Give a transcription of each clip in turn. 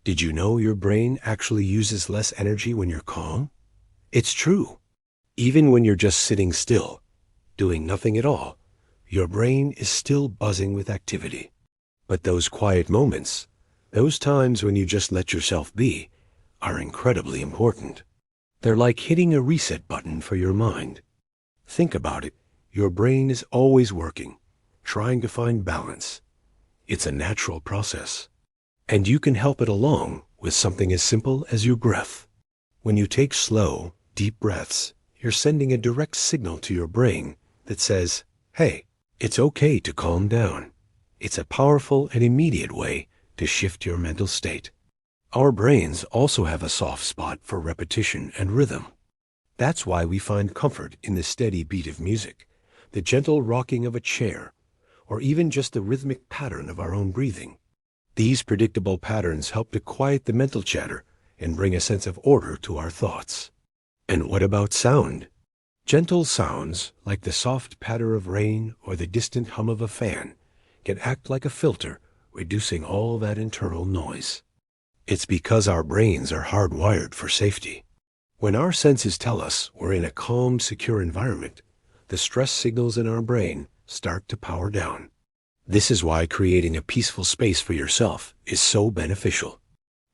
Did you know your brain actually uses less energy when you're calm? It's true. Even when you're just sitting still, doing nothing at all, your brain is still buzzing with activity. But those quiet moments, those times when you just let yourself be, are incredibly important. They're like hitting a reset button for your mind. Think about it. Your brain is always working, trying to find balance. It's a natural process. And you can help it along with something as simple as your breath. When you take slow, deep breaths, you're sending a direct signal to your brain that says, hey, it's okay to calm down. It's a powerful and immediate way to shift your mental state. Our brains also have a soft spot for repetition and rhythm. That's why we find comfort in the steady beat of music, the gentle rocking of a chair, or even just the rhythmic pattern of our own breathing. These predictable patterns help to quiet the mental chatter and bring a sense of order to our thoughts. And what about sound? Gentle sounds, like the soft patter of rain or the distant hum of a fan, can act like a filter, reducing all that internal noise. It's because our brains are hardwired for safety. When our senses tell us we're in a calm, secure environment, the stress signals in our brain start to power down. This is why creating a peaceful space for yourself is so beneficial.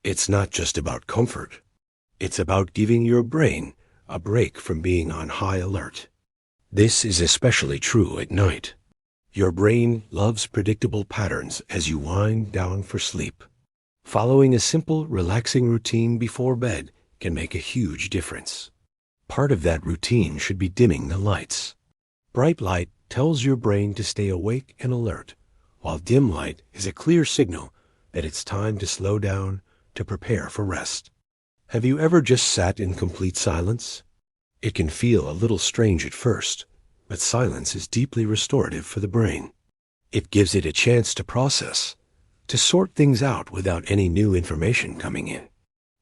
It's not just about comfort. It's about giving your brain a break from being on high alert. This is especially true at night. Your brain loves predictable patterns as you wind down for sleep. Following a simple, relaxing routine before bed can make a huge difference. Part of that routine should be dimming the lights. Bright light tells your brain to stay awake and alert, while dim light is a clear signal that it's time to slow down to prepare for rest. Have you ever just sat in complete silence? It can feel a little strange at first, but silence is deeply restorative for the brain. It gives it a chance to process, to sort things out without any new information coming in.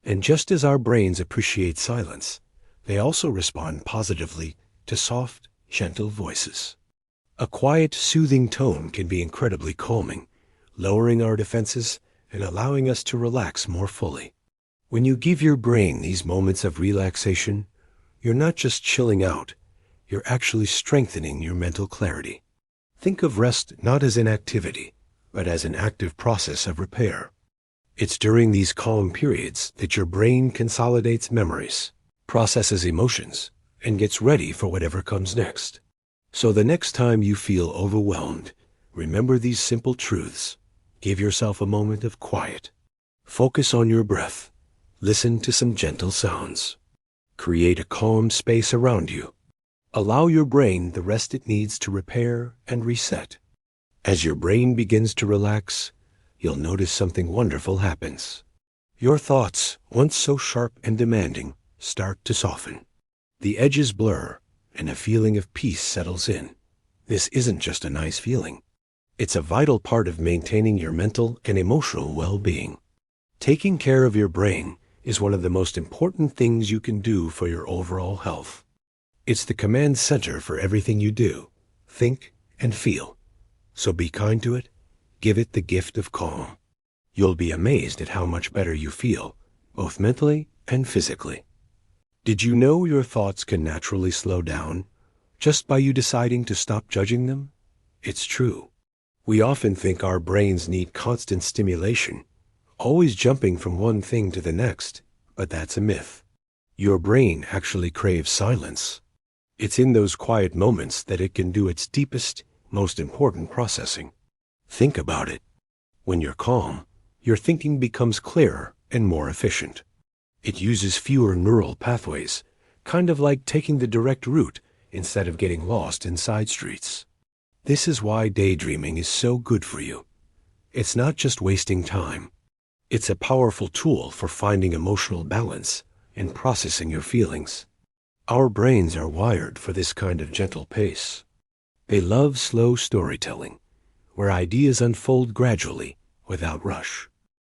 And just as our brains appreciate silence, they also respond positively to soft, gentle voices. A quiet, soothing tone can be incredibly calming, lowering our defenses and allowing us to relax more fully. When you give your brain these moments of relaxation, you're not just chilling out, you're actually strengthening your mental clarity. Think of rest not as an activity, but as an active process of repair. It's during these calm periods that your brain consolidates memories, processes emotions, and gets ready for whatever comes next. So the next time you feel overwhelmed, remember these simple truths. Give yourself a moment of quiet. Focus on your breath. Listen to some gentle sounds. Create a calm space around you. Allow your brain the rest it needs to repair and reset. As your brain begins to relax, you'll notice something wonderful happens. Your thoughts, once so sharp and demanding, start to soften. The edges blur, and a feeling of peace settles in. This isn't just a nice feeling. It's a vital part of maintaining your mental and emotional well-being. Taking care of your brain is one of the most important things you can do for your overall health. It's the command center for everything you do, think, and feel. So be kind to it. Give it the gift of calm. You'll be amazed at how much better you feel, both mentally and physically. Did you know your thoughts can naturally slow down just by you deciding to stop judging them? It's true. We often think our brains need constant stimulation, always jumping from one thing to the next, but that's a myth. Your brain actually craves silence. It's in those quiet moments that it can do its deepest, most important processing. Think about it. When you're calm, your thinking becomes clearer and more efficient. It uses fewer neural pathways, kind of like taking the direct route instead of getting lost in side streets. This is why daydreaming is so good for you. It's not just wasting time. It's a powerful tool for finding emotional balance and processing your feelings. Our brains are wired for this kind of gentle pace. They love slow storytelling, where ideas unfold gradually without rush.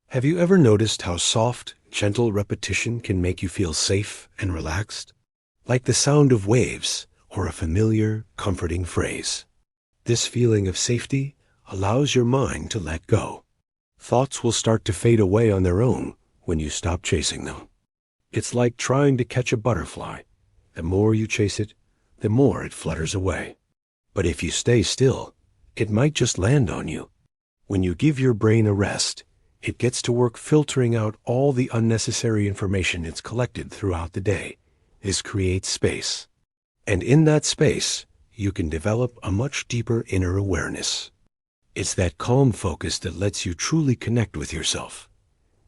Have you ever noticed how soft, gentle repetition can make you feel safe and relaxed? Like the sound of waves or a familiar, comforting phrase. This feeling of safety allows your mind to let go. Thoughts will start to fade away on their own when you stop chasing them. It's like trying to catch a butterfly. The more you chase it, the more it flutters away. But if you stay still, it might just land on you. When you give your brain a rest, it gets to work filtering out all the unnecessary information it's collected throughout the day. This creates space. And in that space, you can develop a much deeper inner awareness. It's that calm focus that lets you truly connect with yourself.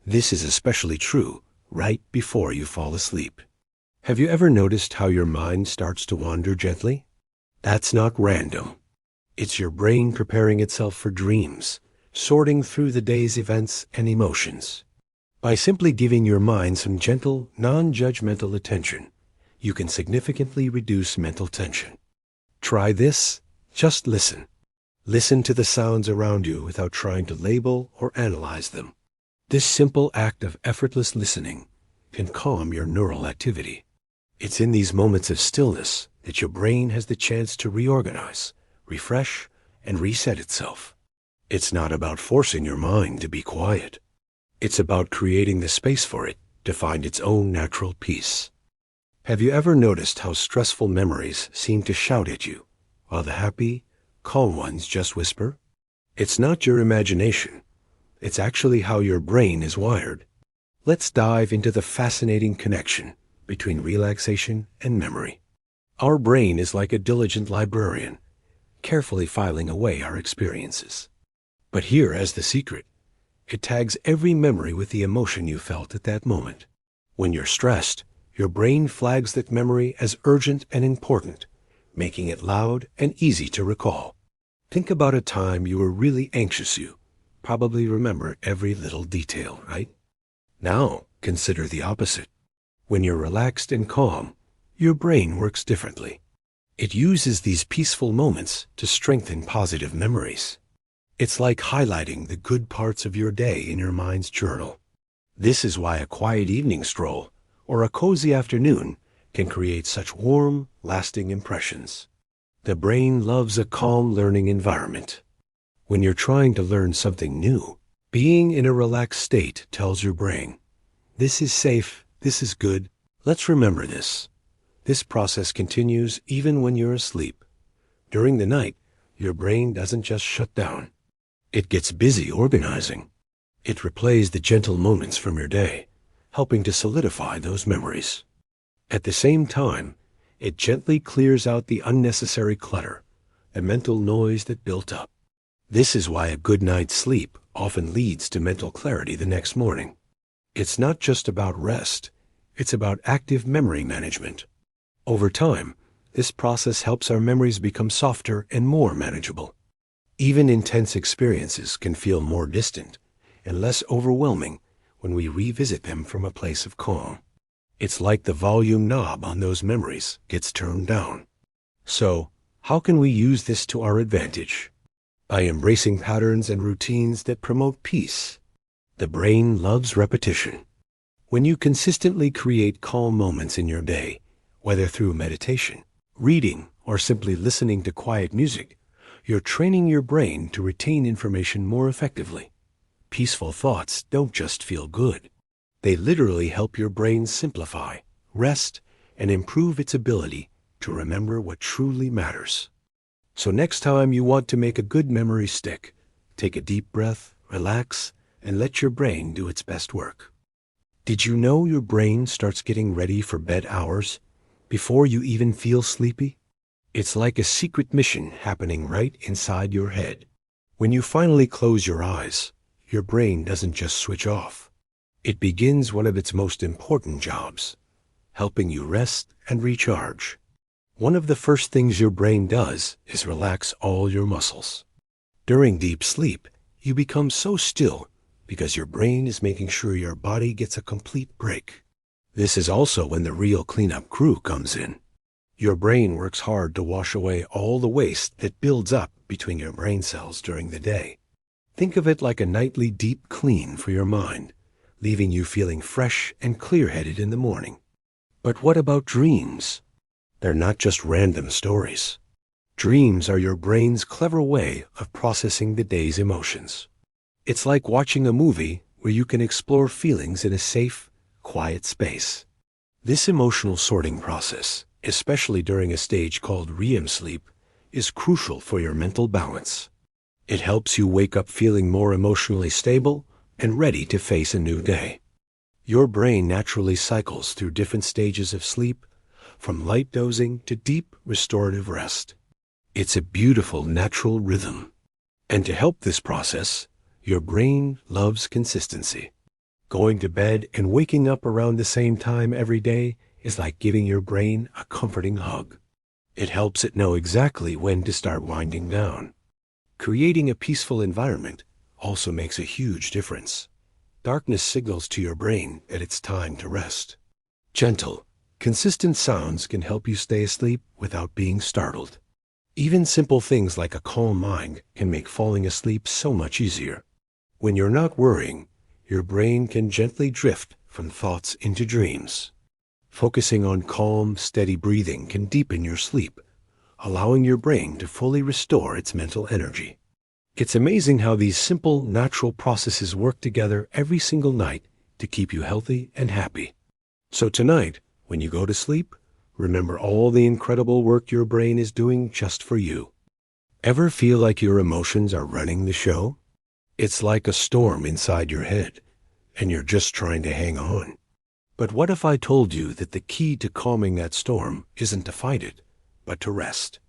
This is especially true right before you fall asleep. Have you ever noticed how your mind starts to wander gently? That's not random. It's your brain preparing itself for dreams, sorting through the day's events and emotions. By simply giving your mind some gentle, non-judgmental attention, you can significantly reduce mental tension. Try this. Just listen. Listen to the sounds around you without trying to label or analyze them. This simple act of effortless listening can calm your neural activity. It's in these moments of stillness that your brain has the chance to reorganize, refresh, and reset itself. It's not about forcing your mind to be quiet. It's about creating the space for it to find its own natural peace. Have you ever noticed how stressful memories seem to shout at you, while the happy, calm ones just whisper? It's not your imagination. It's actually how your brain is wired. Let's dive into the fascinating connection between relaxation and memory. Our brain is like a diligent librarian, carefully filing away our experiences. But here is the secret. It tags every memory with the emotion you felt at that moment. When you're stressed, your brain flags that memory as urgent and important, making it loud and easy to recall. Think about a time you were really anxious. You probably remember every little detail, right? Now, consider the opposite. When you're relaxed and calm, your brain works differently. It uses these peaceful moments to strengthen positive memories. It's like highlighting the good parts of your day in your mind's journal. This is why a quiet evening stroll or a cozy afternoon can create such warm, lasting impressions. The brain loves a calm learning environment. When you're trying to learn something new, being in a relaxed state tells your brain, this is safe, this is good, let's remember this. This process continues even when you're asleep. During the night, your brain doesn't just shut down. It gets busy organizing. It replays the gentle moments from your day, helping to solidify those memories. At the same time, it gently clears out the unnecessary clutter, the mental noise that built up. This is why a good night's sleep often leads to mental clarity the next morning. It's not just about rest, it's about active memory management. Over time, this process helps our memories become softer and more manageable. Even intense experiences can feel more distant and less overwhelming when we revisit them from a place of calm. It's like the volume knob on those memories gets turned down. So, how can we use this to our advantage? By embracing patterns and routines that promote peace. The brain loves repetition. When you consistently create calm moments in your day, whether through meditation, reading, or simply listening to quiet music, you're training your brain to retain information more effectively. Peaceful thoughts don't just feel good. They literally help your brain simplify, rest, and improve its ability to remember what truly matters. So next time you want to make a good memory stick, take a deep breath, relax, and let your brain do its best work. Did you know your brain starts getting ready for bed hours before you even feel sleepy? It's like a secret mission happening right inside your head. When you finally close your eyes, your brain doesn't just switch off. It begins one of its most important jobs, helping you rest and recharge. One of the first things your brain does is relax all your muscles. During deep sleep, you become so still because your brain is making sure your body gets a complete break. This is also when the real cleanup crew comes in. Your brain works hard to wash away all the waste that builds up between your brain cells during the day. Think of it like a nightly deep clean for your mind, leaving you feeling fresh and clear-headed in the morning. But what about dreams? They're not just random stories. Dreams are your brain's clever way of processing the day's emotions. It's like watching a movie where you can explore feelings in a safe, quiet space. This emotional sorting process, especially during a stage called REM sleep, is crucial for your mental balance. It helps you wake up feeling more emotionally stable and ready to face a new day. Your brain naturally cycles through different stages of sleep, from light dozing to deep restorative rest. It's a beautiful natural rhythm. And to help this process, your brain loves consistency. Going to bed and waking up around the same time every day is like giving your brain a comforting hug. It helps it know exactly when to start winding down. Creating a peaceful environment also makes a huge difference. Darkness signals to your brain that it's time to rest. Gentle, consistent sounds can help you stay asleep without being startled. Even simple things like a calm mind can make falling asleep so much easier. When you're not worrying, your brain can gently drift from thoughts into dreams. Focusing on calm, steady breathing can deepen your sleep, allowing your brain to fully restore its mental energy. It's amazing how these simple, natural processes work together every single night to keep you healthy and happy. So tonight, when you go to sleep, remember all the incredible work your brain is doing just for you. Ever feel like your emotions are running the show? It's like a storm inside your head, and you're just trying to hang on. But what if I told you that the key to calming that storm isn't to fight it, but to rest?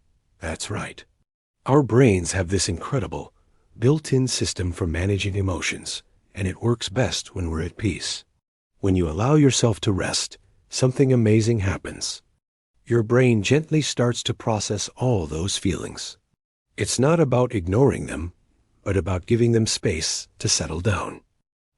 That's right. Our brains have this incredible, built-in system for managing emotions, and it works best when we're at peace. When you allow yourself to rest, something amazing happens. Your brain gently starts to process all those feelings. It's not about ignoring them, but about giving them space to settle down.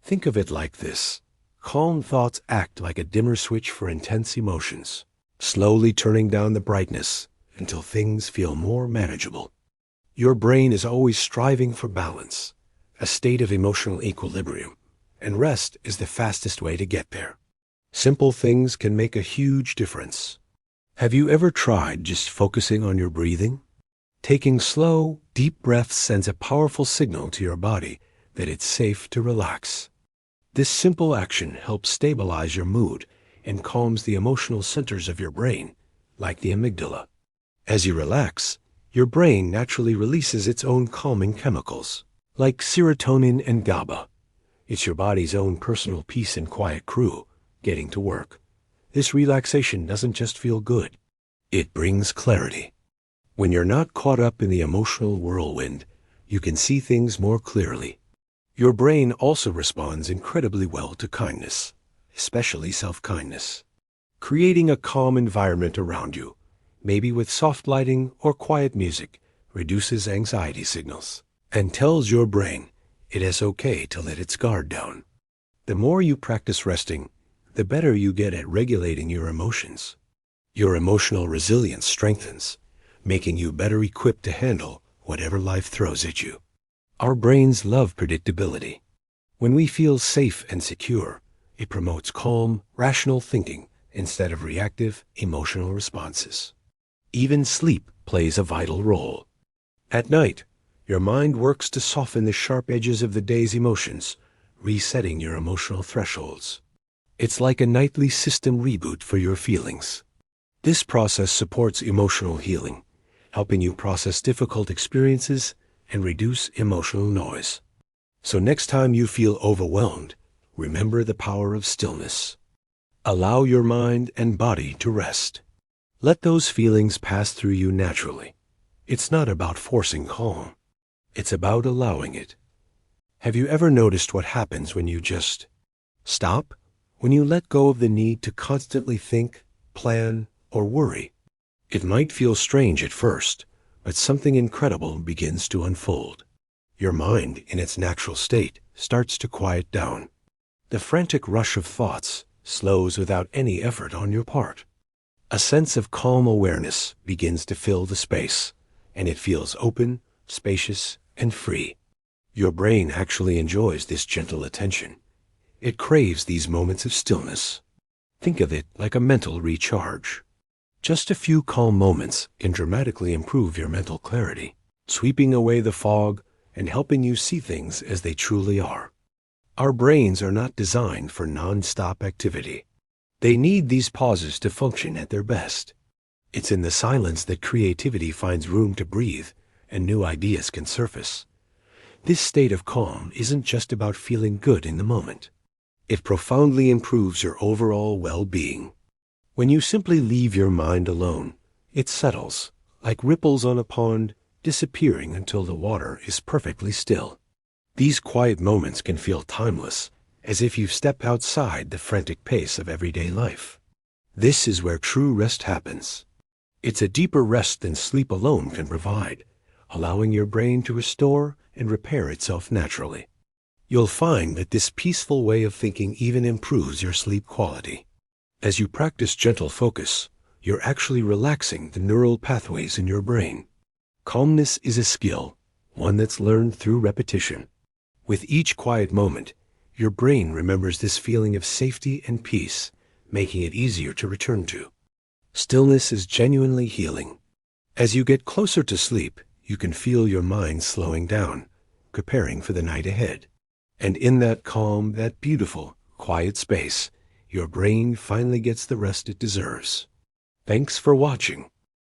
Think of it like this. Calm thoughts act like a dimmer switch for intense emotions, slowly turning down the brightness until things feel more manageable. Your brain is always striving for balance, a state of emotional equilibrium, and rest is the fastest way to get there. Simple things can make a huge difference. Have you ever tried just focusing on your breathing? Taking slow, deep breaths sends a powerful signal to your body that it's safe to relax. This simple action helps stabilize your mood and calms the emotional centers of your brain, like the amygdala. As you relax, your brain naturally releases its own calming chemicals, like serotonin and GABA. It's your body's own personal peace and quiet crew getting to work. This relaxation doesn't just feel good, it brings clarity. When you're not caught up in the emotional whirlwind, you can see things more clearly. Your brain also responds incredibly well to kindness, especially self-kindness. Creating a calm environment around you, maybe with soft lighting or quiet music, reduces anxiety signals and tells your brain it is okay to let its guard down. The more you practice resting, the better you get at regulating your emotions. Your emotional resilience strengthens, making you better equipped to handle whatever life throws at you. Our brains love predictability. When we feel safe and secure, it promotes calm, rational thinking instead of reactive, emotional responses. Even sleep plays a vital role. At night, your mind works to soften the sharp edges of the day's emotions, resetting your emotional thresholds. It's like a nightly system reboot for your feelings. This process supports emotional healing, helping you process difficult experiences and reduce emotional noise. So next time you feel overwhelmed, remember the power of stillness. Allow your mind and body to rest. Let those feelings pass through you naturally. It's not about forcing calm. It's about allowing it. Have you ever noticed what happens when you just stop? When you let go of the need to constantly think, plan, or worry? It might feel strange at first, but something incredible begins to unfold. Your mind, in its natural state, starts to quiet down. The frantic rush of thoughts slows without any effort on your part. A sense of calm awareness begins to fill the space, and it feels open, spacious, and free. Your brain actually enjoys this gentle attention. It craves these moments of stillness. Think of it like a mental recharge. Just a few calm moments can dramatically improve your mental clarity, sweeping away the fog and helping you see things as they truly are. Our brains are not designed for non-stop activity. They need these pauses to function at their best. It's in the silence that creativity finds room to breathe and new ideas can surface. This state of calm isn't just about feeling good in the moment. It profoundly improves your overall well-being. When you simply leave your mind alone, it settles, like ripples on a pond, disappearing until the water is perfectly still. These quiet moments can feel timeless, as if you've stepped outside the frantic pace of everyday life. This is where true rest happens. It's a deeper rest than sleep alone can provide, allowing your brain to restore and repair itself naturally. You'll find that this peaceful way of thinking even improves your sleep quality. As you practice gentle focus, you're actually relaxing the neural pathways in your brain. Calmness is a skill, one that's learned through repetition. With each quiet moment, your brain remembers this feeling of safety and peace, making it easier to return to. Stillness is genuinely healing. As you get closer to sleep, you can feel your mind slowing down, preparing for the night ahead. And in that calm, that beautiful, quiet space, your brain finally gets the rest it deserves. Thanks for watching.